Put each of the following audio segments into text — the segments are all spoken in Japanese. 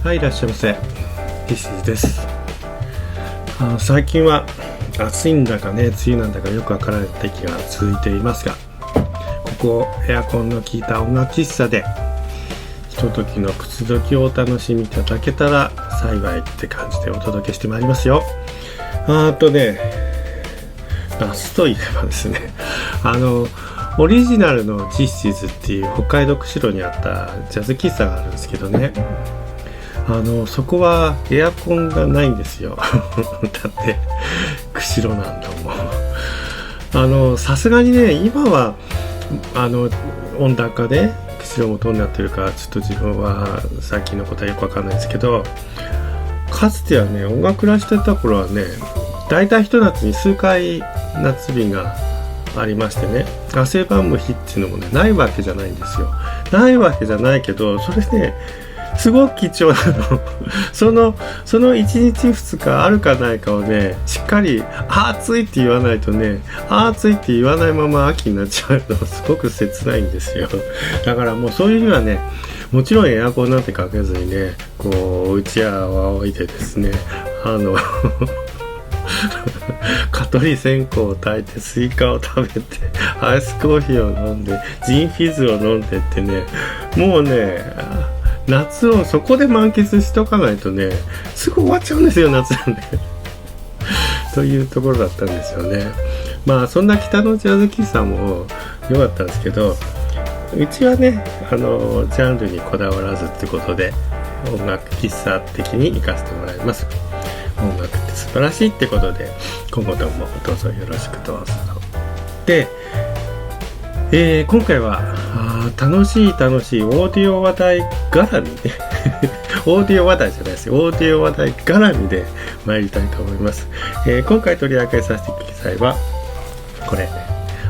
はい、いらっしゃいませ。This is です。最近は暑いんだかね、梅雨なんだかよくわからない天気が続いていますが、ここエアコンの効いた音楽喫茶でひとときのくつろぎをお楽しみいただけたら幸いって感じでお届けしてまいりますよ。夏といえばですね、オリジナルのジッシーズっていう北海道釧路にあったジャズ喫茶があるんですけどね、そこはエアコンがないんですよだって釧路なんだもん。さすがにね、今は温暖化で釧路もどうなってるかちょっと自分は最近のことはよくわかんないですけど、かつてはね、音楽らしてた頃はね、だいたい一夏に数回夏日がありましてね、汗ばむ日っていうのもね、ないわけじゃないんですよ。ないわけじゃないけど、それね、すごく貴重なのその1日2日あるかないかをね、しっかり暑いって言わないとね、暑いって言わないまま秋になっちゃうのすごく切ないんですよ。だからもうそういうにはね、もちろんエアコンなんてかけずにね、こううちわを置いてですね、蚊取り線香を焚いてスイカを食べてアイスコーヒーを飲んでジンフィズを飲んでってね、もうね、夏をそこで満喫しとかないとね、すぐ終わっちゃうんですよ、夏なんでというところだったんですよね。まあそんな北のジャズ喫茶も良かったんですけど、うちはね、ジャンルにこだわらずってことで音楽喫茶的に行かせてもらいます。音楽って素晴らしいってことで、今後ともどうぞよろしくどうぞ。で、今回は楽しいオーディオ話題絡みでオーディオ話題じゃないですよ、オーディオ話題絡みで参りたいと思います。今回取り上げさせてくださいはこれ、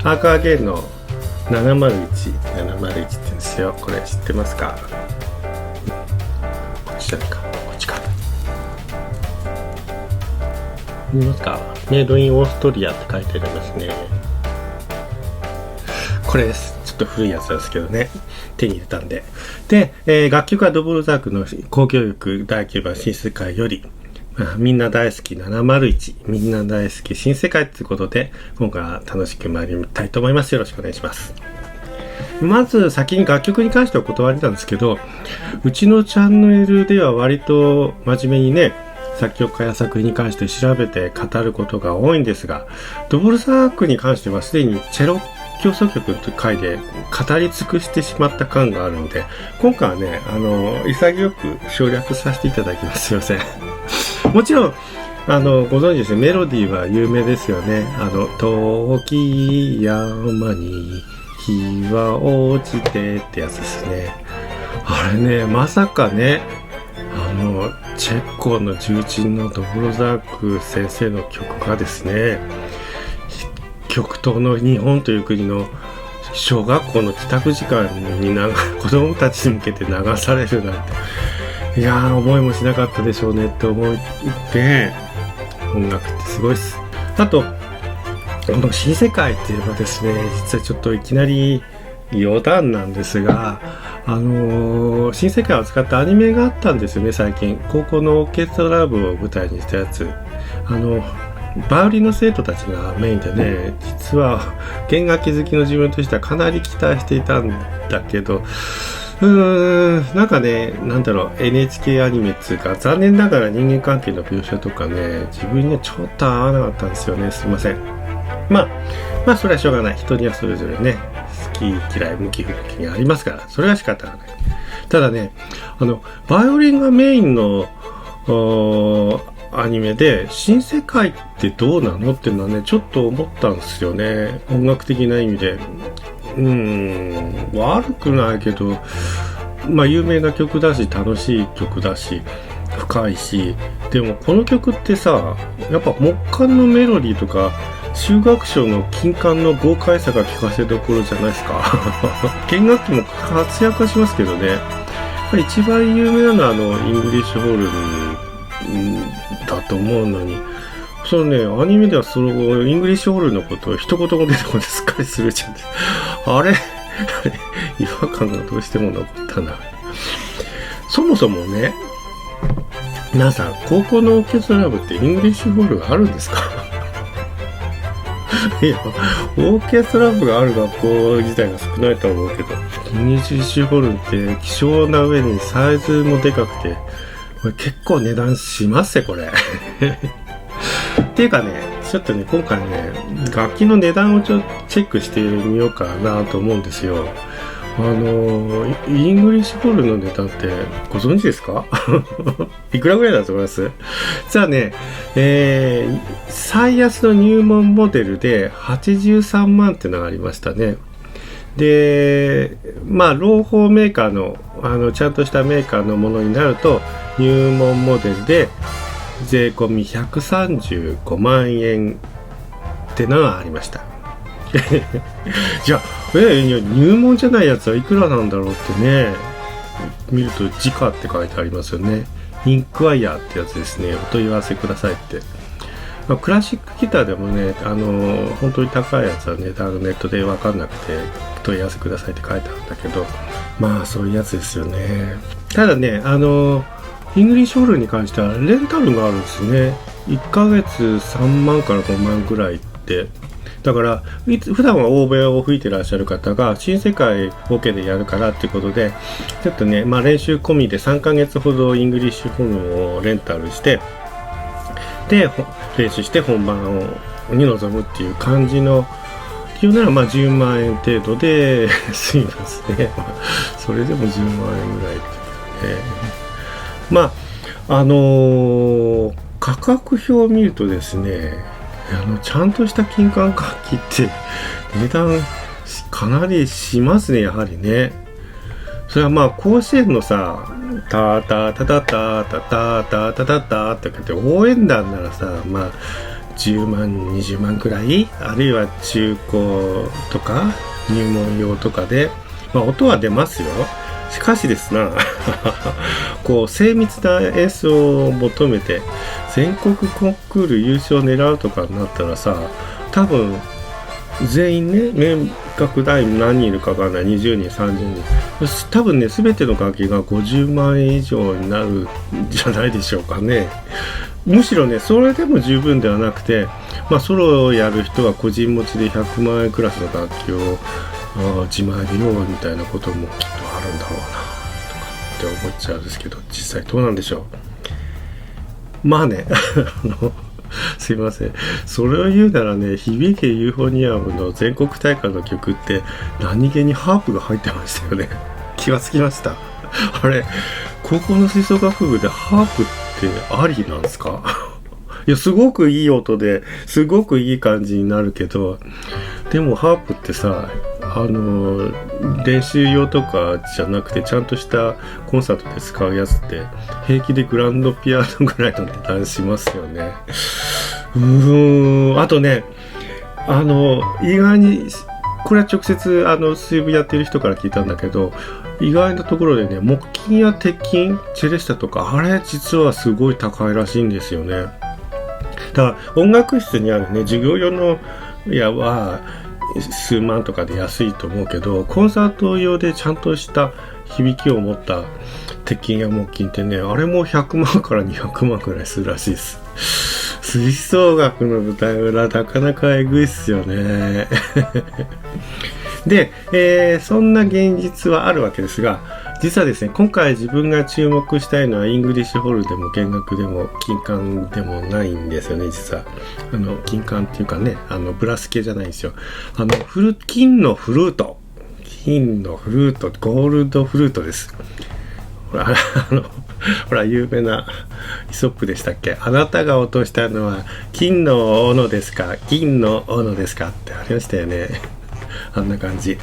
アーカーゲーンの701って言うんですよ。これ知ってますか？こっちじゃないか、こっちか。見ますか？メイドインオーストリアって書いてありますね。これです。ちょっと古いやつですけどね、手に入れたんで。で、楽曲はドボルザークの交響曲第9番新世界より、みんな大好き701、みんな大好き新世界ということで、今回は楽しく参りたいと思います。よろしくお願いします。まず先に楽曲に関してお断りなんですけど、うちのチャンネルでは割と真面目にね、作曲家や作品に関して調べて語ることが多いんですが、ドボルザークに関してはすでにチェロ協奏曲という回で語り尽くしてしまった感があるので、今回はね、潔く省略させていただきます。すいませんもちろんご存知ですね、メロディーは有名ですよね。遠き山に日は落ちてってやつですね。あれね、まさかね、チェコの重鎮のドボルザーク先生の曲がですね、極東の日本という国の小学校の帰宅時間に子供たちに向けて流されるなんて、いやー、思いもしなかったでしょうねって思って、音楽ってすごいです。あと、この新世界って言えばですね、実はちょっといきなり余談なんですが、新世界を使ったアニメがあったんですよね、最近。高校のオーケストラ部を舞台にしたやつ。バイオリンの生徒たちがメインでね、実は弦楽器好きの自分としてはかなり期待していたんだけど、なんかね、NHK アニメっていうか、残念ながら人間関係の描写とかね、自分にはちょっと合わなかったんですよね。すいません。まあそれはしょうがない。人にはそれぞれね、好き嫌い向き不向きがありますから、それは仕方がない。ただね、バイオリンがメインのアニメで新世界ってどうなのっていうのはね、ちょっと思ったんですよね、音楽的な意味で。悪くないけど、有名な曲だし、楽しい曲だし、深いし、でもこの曲ってさ、やっぱ木管のメロディーとか中学生の金管の豪快さが聞かせどころじゃないですか弦楽器も活躍はしますけどね、やっぱり一番有名なのはイングリッシュホールだと思うのに、そのね、アニメではそのイングリッシュホールのことを一言も出てこない、すっかりするじゃん。あれ違和感がどうしても残ったな。そもそもね、皆さん、高校のオーケストラ部ってイングリッシュホールがあるんですか？いや、オーケストラ部がある学校自体が少ないと思うけど、イングリッシュホールって希少な上にサイズもでかくて、これ結構値段しますね、これ。っていうかね、ちょっとね、今回ね、楽器の値段をチェックしてみようかなと思うんですよ。イングリッシュホールの値段ってご存知ですか？いくらぐらいだと思います？じゃあね、最安の入門モデルで83万っていうのがありましたね。で、まあ、朗報メーカーの、ちゃんとしたメーカーのものになると、入門モデルで税込み135万円ってのがありました。じゃあ、入門じゃないやつはいくらなんだろうってね、見ると時価って書いてありますよね。インクワイヤーってやつですね。お問い合わせくださいって。まあ、クラシックギターでもね、本当に高いやつはね、ネットで分かんなくて問い合わせくださいって書いてあるんだけど、まあそういうやつですよね。ただね、イングリッシュホールに関してはレンタルがあるんですね。1ヶ月3万から5万ぐらいって。だから普段は欧米を吹いてらっしゃる方が新世界オケでやるからっていうことで、ちょっとね、まあ、練習込みで3ヶ月ほどイングリッシュホールをレンタルして、で練習して本番に臨むっていう感じのっていうなら、まあ10万円程度で済みますね。それでも10万円ぐらいっていうね。まあ価格表を見るとですね、ちゃんとした金管楽器って値段かなりしますね、やはりね。それはまあ甲子園のさ、タタタタタタタタタタタって言って応援団ならさ、まあ10万20万くらい、あるいは中古とか入門用とかで、まあ音は出ますよ。しかしですな、こう精密な演奏を求めて全国コンクール優勝を狙うとかになったらさ、多分全員ね、面楽団員何人いるかわかんない、20人30人、多分ね、全ての楽器が50万円以上になるんじゃないでしょうかね。むしろね、それでも十分ではなくて、まあソロをやる人は個人持ちで100万円クラスの楽器を自前で用みたいなこともきっとあるんだろうなとかって思っちゃうんですけど、実際どうなんでしょう。まあねすいません、それを言うならね、響けユーフォニアムの全国大会の曲って何気にハープが入ってましたよね。気がつきました。あれ、高校の吹奏楽部でハープってありなんですか？いや、すごくいい音ですごくいい感じになるけど、でもハープってさ、練習用とかじゃなくてちゃんとしたコンサートで使うやつって平気でグランドピアノぐらいの値段しますよね。あとね、意外にこれは直接水分やってる人から聞いたんだけど、意外なところでね、木琴や鉄琴、チェレスタとか、あれ実はすごい高いらしいんですよね。だから音楽室にあるね、授業用のやは数万とかで安いと思うけど、コンサート用でちゃんとした響きを持った鉄琴や木琴ってね、あれも100万から200万くらいするらしいです。吹奏楽の舞台裏、なかなかえぐいっすよね。で、そんな現実はあるわけですが、実はですね、今回自分が注目したいのはイングリッシュホールでも弦楽でも金管でもないんですよね、実は。金管っていうかね、ブラス系じゃないんですよ。金のフルート、ゴールドフルートです。ほら、有名なイソップでしたっけ？あなたが落としたのは金の斧ですか？銀の斧ですか？ってありましたよね。あんな感じ。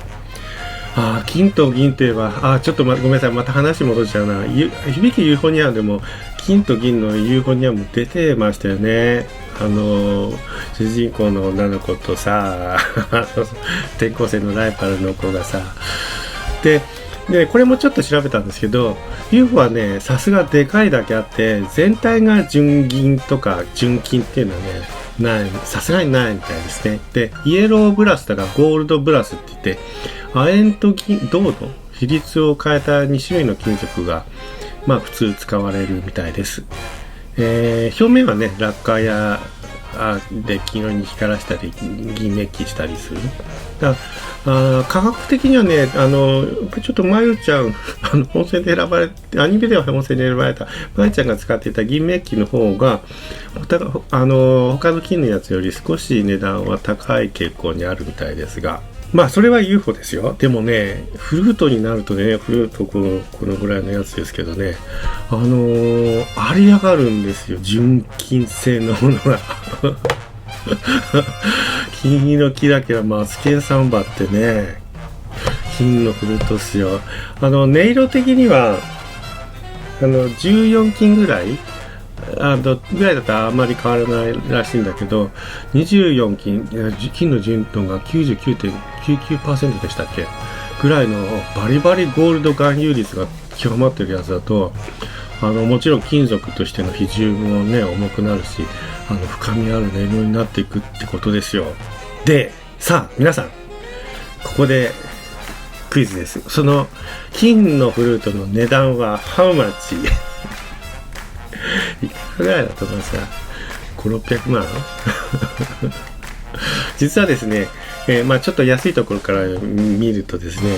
金と銀といえば、ちょっとごめんなさい、また話戻っちゃうな。響きユーフォニアムでも金と銀のユーフォニアム出てましたよね。主人公の女の子とさ、転校生のライバルの子がさ、でこれもちょっと調べたんですけど、 UFO はね、さすがでかいだけあって全体が純銀とか純金っていうのはね、さすがにないみたいですね。で、イエローブラスとかゴールドブラスって言って、亜鉛と銅の比率を変えた2種類の金属がまあ普通使われるみたいです。表面はねラッカーやで黄色に光らしたり銀メッキしたりする。価格的にはねちょっとまゆちゃん本戦で選ばれて、アニメでは本戦で選ばれたまゆちゃんが使っていた銀メッキの方が他の金のやつより少し値段は高い傾向にあるみたいですが、まあそれは UFO ですよ。でもねフルートになるとね、フルートこのぐらいのやつですけどね、あり上がるんですよ、純金製のものが金のキラキラマツケンサンバってね、金のフルートっすよ。音色的には14金ぐらいぐらいだったらあんまり変わらないらしいんだけど、24金金の純度が 99.99% でしたっけぐらいのバリバリゴールド含有率が極まってるやつだと、もちろん金属としての比重もね重くなるし、深みある音色になっていくってことですよ。でさあ皆さん、ここでクイズです。その金のフルートの値段は How much？ いくらぐらいだと思いますか？5、600万実はですね、ちょっと安いところから見るとですね、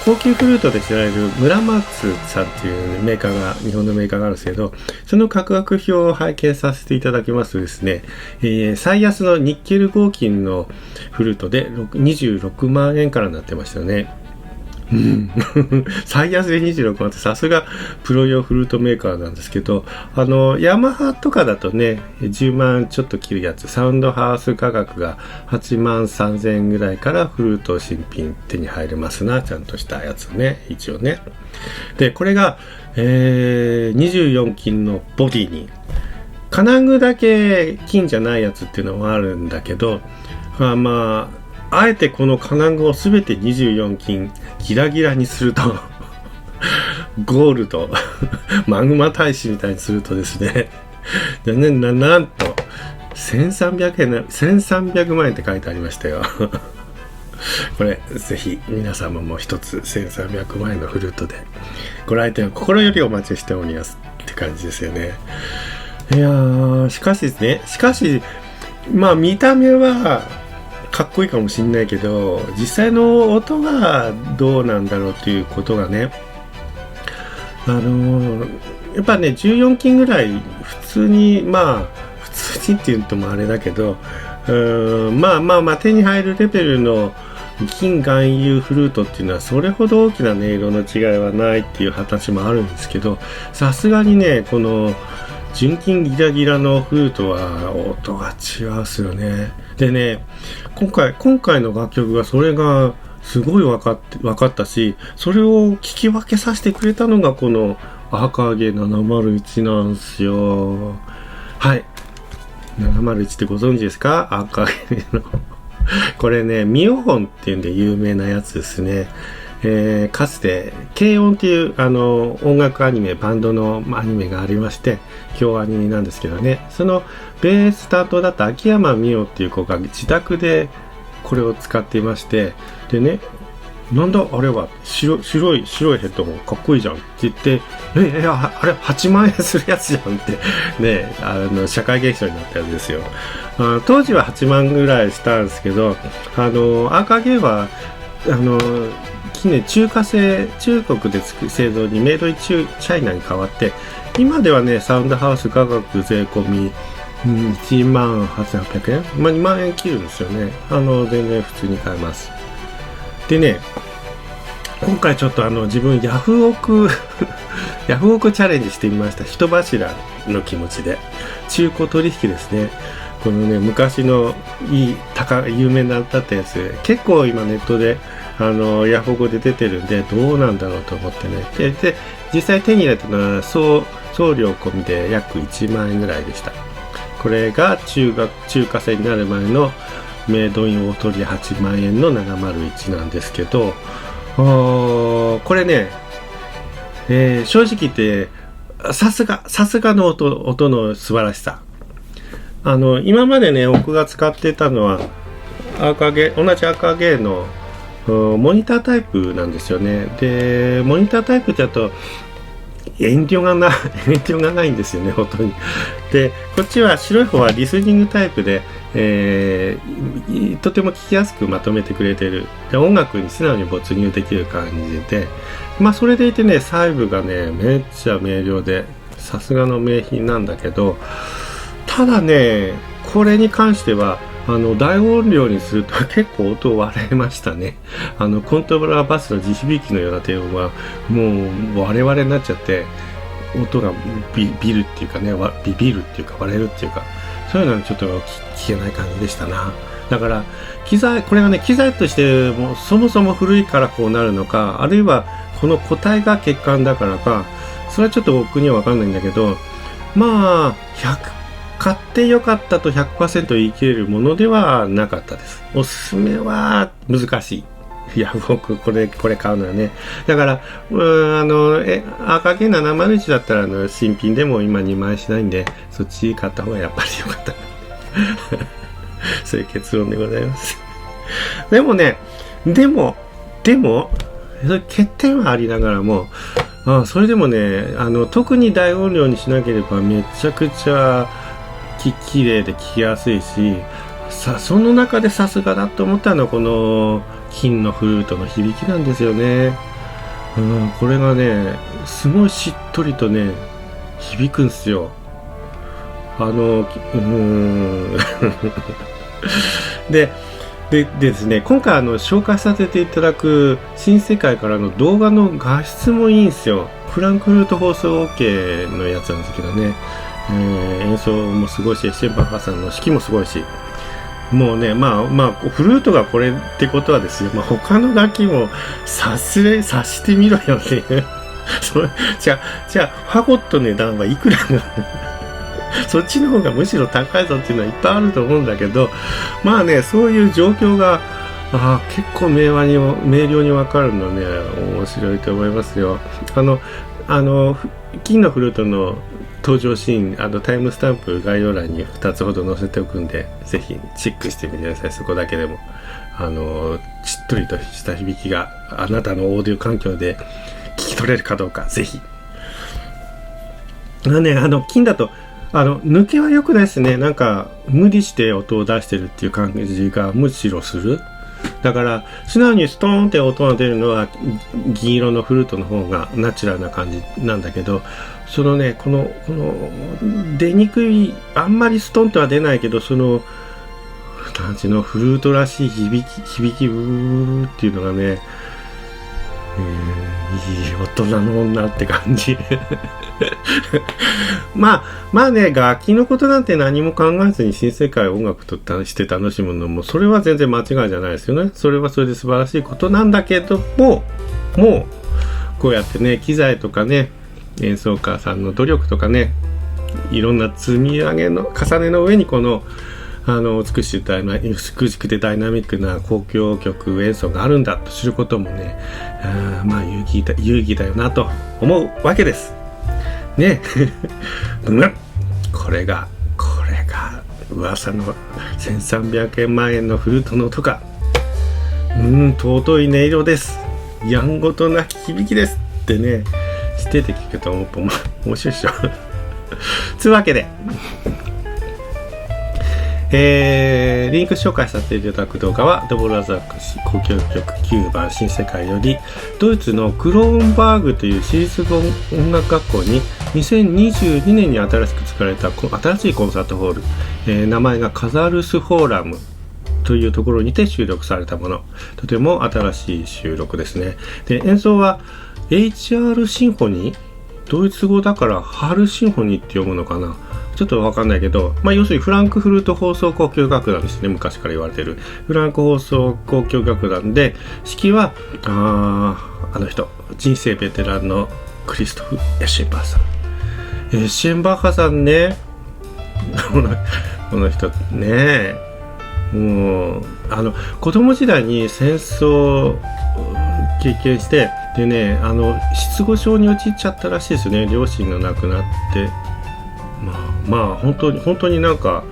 高級フルートで知られる村松さんっていうメーカーが、日本のメーカーがあるんですけど、その価格表を拝見させていただきますとですね、最安のニッケル合金のフルートで26万円からなってましたよね。最安で26万ってさすがプロ用フルートメーカーなんですけど、ヤマハとかだとね10万ちょっと切るやつ、サウンドハウス価格が8万3000円ぐらいからフルート新品手に入れますな、ちゃんとしたやつね、一応ね。でこれが、24金のボディに金具だけ金じゃないやつっていうのもあるんだけど、あえてこの金具をすべて24金ギラギラにするとゴールドマグマ大使みたいにするとですねなんと1300万円って書いてありましたよこれぜひ皆様も一つ1300万円のフルートでご来店を心よりお待ちしておりますって感じですよね。いやー、しかし見た目はかっこいいかもしんないけど、実際の音がどうなんだろうっていうことがね、やっぱね14金ぐらい普通にって言うともあれだけど、手に入るレベルの金含有フルートっていうのはそれほど大きな音色の違いはないっていう話もあるんですけど、さすがにねこの純金ギラギラのフルートは音が違うっすよね。でね、今回の楽曲がそれがすごい分かったし、それを聞き分けさせてくれたのがこの赤毛701なんですよ。はい、701ってご存知ですか？赤毛のこれねミオホンっていうんで有名なやつですね。かつて軽音っていう音楽アニメ、バンドのアニメがありまして、京アニなんですけどね、そのベース担当だった秋山美桜っていう子が自宅でこれを使っていまして、でね、なんだあれは白いヘッドホンかっこいいじゃんって言って、あれ8万円するやつじゃんってね、社会現象になったやつですよ。当時は8万ぐらいしたんですけど、赤毛は近年中国で製造にメイドインチャイナに変わって、今ではねサウンドハウス価格税込み1万8800円、2万円切るんですよね。全然普通に買えます。でね、今回ちょっと自分ヤフオクチャレンジしてみました。人柱の気持ちで中古取引ですね。このね昔の有名なだったやつ、結構今ネットでヤフオクで出てるんでどうなんだろうと思ってね。で実際手に入れたのは送料込みで約1万円ぐらいでした。これが中華製になる前のメイドインオートリ8万円の701なんですけど、これね、正直言ってさすがの音の素晴らしさ。今までね僕が使ってたのは同じ赤毛のモニタータイプなんですよね。でモニタータイプだと遠慮がないんですよね、本当に。で、こっちは白い方はリスニングタイプで、とても聞きやすくまとめてくれてる。で、音楽に素直に没入できる感じで、まあそれでいてね、細部がね、めっちゃ明瞭で、さすがの名品なんだけど、ただね、これに関しては、大音量にすると結構音割れましたね。コントラバスの地響きのような低音は、もう割れ割れになっちゃって、音がビるっていうかね、ビビるっていうか割れるっていうか、そういうのはちょっと聞けない感じでしたな。だから、これがね、機材としてもそもそも古いからこうなるのか、あるいはこの個体が欠陥だからか、それはちょっと僕にはわかんないんだけど、まあ、買ってよかったと 100% 言い切れるものではなかったです。おすすめは難しい。いや、僕、これ買うのはね。だから、赤毛701だったら、新品でも今2万円しないんで、そっち買った方がやっぱりよかった。そういう結論でございます。でもね、でも、そういう欠点はありながらも、それでもね、特に大音量にしなければめちゃくちゃ綺麗で聞きやすいし、その中でさすがだと思ったのはこの金のフルートの響きなんですよね。これがね、すごいしっとりとね、響くんですよ。でですね、今回紹介させていただく新世界からの動画の画質もいいんですよ。フランクフルト放送 OK のやつなんですけどね、演奏もすごいし、エッシェンバッハさんの指揮もすごいし、もうね、まあフルートがこれってことはですよ、他の楽器も察してみろよっていうじゃあファゴットの値段はいくらなのそっちの方がむしろ高いぞっていうのはいっぱいあると思うんだけど、まあね、そういう状況が結構明瞭に分かるのね、面白いと思いますよ。金のフルートの登場シーン、タイムスタンプ概要欄に2つほど載せておくんで、ぜひチェックしてみてください。そこだけでもしっとりとした響きがあなたのオーディオ環境で聞き取れるかどうか、ぜひ。金だと抜けは良くないですね。なんか無理して音を出してるっていう感じがむしろする。だから素直にストーンって音が出るのは銀色のフルートの方がナチュラルな感じなんだけど、そのね、この出にくい、あんまりストンとは出ないけど、その感じのフルートらしい響きブーっていうのがね、いい大人の女って感じまあね、楽器のことなんて何も考えずに新世界音楽として楽しむのも、それは全然間違いじゃないですよね。それはそれで素晴らしいことなんだけども、こうやってね、機材とかね、演奏家さんの努力とかね、いろんな積み上げの重ねの上にこの美しくてダイナミックな交響曲演奏があるんだと知ることもね、有意義だよなと思うわけですね。これが噂の1300万円のフルートの音か。尊い音色です。やんごとなき響きですってね、知ってて聞くと面白いっしょつうわけで、リンク紹介させていただく動画はドボルザーク交響曲9番新世界より、ドイツのクローンバーグという私立音楽学校に2022年に新しく作られた新しいコンサートホール、名前がカザルスフォーラムというところにて収録されたもの。とても新しい収録ですね。で、演奏は HR シンフォニー、ドイツ語だから春シンフォニーって読むのかな、ちょっとわかんないけど、要するにフランクフルト放送交響楽団ですね。昔から言われているフランク放送交響楽団で、指揮は人生ベテランのクリストフ・エッシェンバッハさん。エッシェンバッハさんねこの人ね、もう子供時代に戦争経験して、でね、失語症に陥っちゃったらしいですよね。両親が亡くなって、本当になんか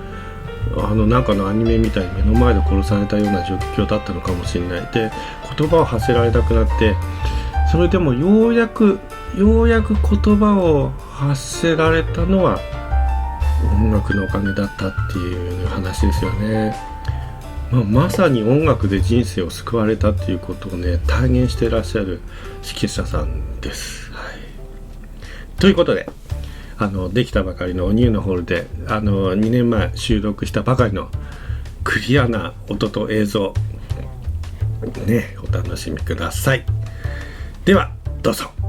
のアニメみたいに目の前で殺されたような状況だったのかもしれない。で、言葉を発せられなくなって、それでもようやくようやく言葉を発せられたのは音楽のおかげだったっていう話ですよね。まさに音楽で人生を救われたっていうことをね体現していらっしゃる指揮者さんです、はい、ということでできたばかりのおニューのホールで2年前収録したばかりのクリアな音と映像ねお楽しみください。ではどうぞ。